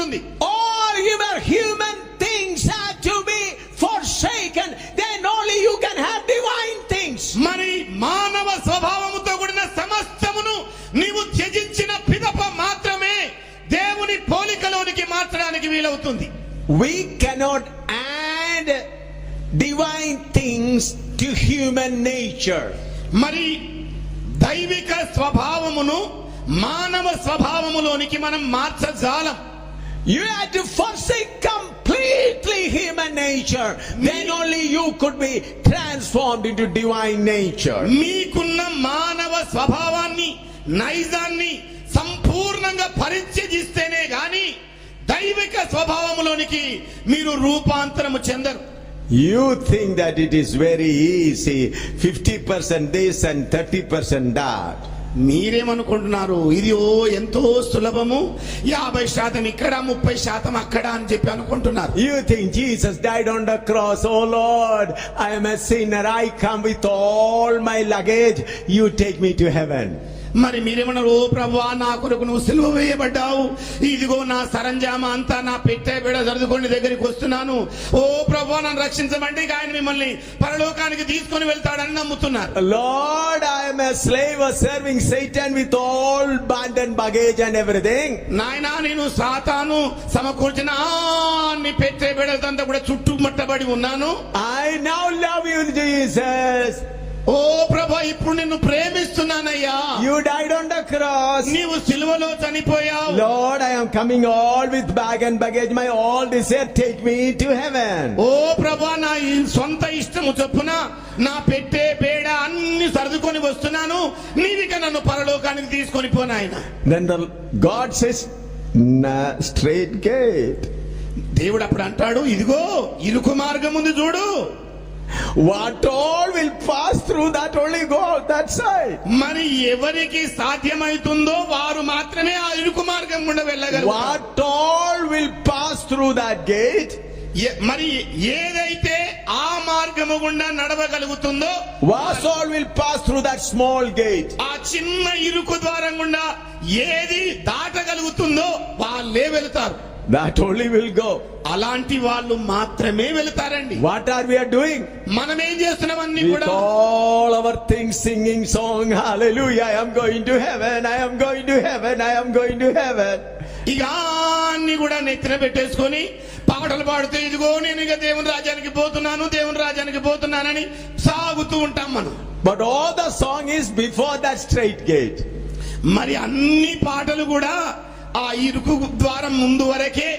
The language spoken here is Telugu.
ఉంటుంది. All your human things have to be forsaken, then only you can have divine things. మరి మానవ స్వభావముతో కూడిన సమస్తమును నీవు త్యజించిన పిదప మాత్రమే దేవుని పోలికలోనికి మార్చడానికి వీలవుతుంది. We cannot add divine things to human nature. మరి దైవిక స్వభావమును మానవ స్వభావములోనికి మనం మార్చజాలం. You had to forsake completely human nature, then only you could be transformed into divine nature. మీకున్న మానవ స్వభావాన్ని నైజాన్ని సంపూర్ణంగా పరిత్యజిస్తేనే గాని దైవిక స్వభావములోనికి మీరు రూపాంతరము చెందరు. You think that it is very easy, 50% this and 30% that. మీరేమనుకుంటున్నారు? ఇది ఎంతో సులభము, 50% ఇక్కడ 30% అక్కడ అని చెప్పి అనుకుంటున్నారు. You think Jesus died on the cross, oh Lord, I am a sinner, I come with all my luggage, you take me to heaven. మరి మీరేమన్నారు? ఓ ప్రభువా, నా కొరకు నువ్వు సిలువ వేయబడ్డావు, ఇదిగో నా సరంజామా అంతా నా పెట్టే బిడ సర్దుకొని దగ్గరికి వస్తున్నాను, ఓ ప్రభువా నన్ను రక్షించమంటే ఆయన మిమ్మల్ని పరలోకానికి తీసుకొని వెళ్తాడని నమ్ముతున్నారు. Lord, I am a slave of serving Satan with all band and baggage and everything. నాయనా, నేను సాతాను సమకూర్చిన అన్ని పెట్టే బిడలంతా కూడా చుట్టుముట్టబడి ఉన్నాను. I now love you, Jesus. ఓ ప్రభా, ఇప్పుడు నిన్ను ప్రేమిస్తున్నానయ్యా. You died on the cross. నీవు సిలువలో చనిపోయావు. Lord, I am coming all with bag and baggage, my all desire, take me to heaven. ఓ ప్రభా, నా సొంత ఇష్టము చొప్పున నా పెట్టే బేడ అన్ని సర్దుకొని వస్తున్నాను, నీవిక నన్ను పరలోకానికి తీసుకొని పోనాయన. Then the God says, straight gate. దేవుడు అప్పుడు అంటాడు, ఇదిగో ఇరుకు మార్గం ఉంది చూడు. What all will pass through that only go that side. మరి ఎవరికి సాధ్యమైతుందో వారు మాత్రమే ఆ ఇరుకు మార్గం గుండా వెళ్ళగలరు. What all will pass through that gate. మరి ఏదైతే ఆ మార్గము గుండా నడవగలుగుతుందో, what all will pass through that small gate. ఆ చిన్న ఇరుకు ద్వారం గుండా ఏది దాటగలుగుతుందో వాళ్ళే వెళతారు. That only will go. అలాంటి వాళ్ళు మాత్రమే వెళతారండి. What are we doing? మనం ఏం చేస్తున్నాం? అన్ని కూడా all our things singing song, hallelujah, I am going to heaven, I am going to heaven, I am going to heaven. ఇక అన్ని కూడా నెత్తిన పెట్టేసుకొని పాటలు పాడుతూ, ఇదిగో నేను ఇక దేవుని రాజ్యానికి పోతున్నాను, దేవుని రాజ్యానికి పోతున్నానని సాగుతూ ఉంటాం మనం. But all the song is before that straight gate. మరి అన్ని పాటలు కూడా ఆ ఇరుకు ద్వారం ముందు వరకే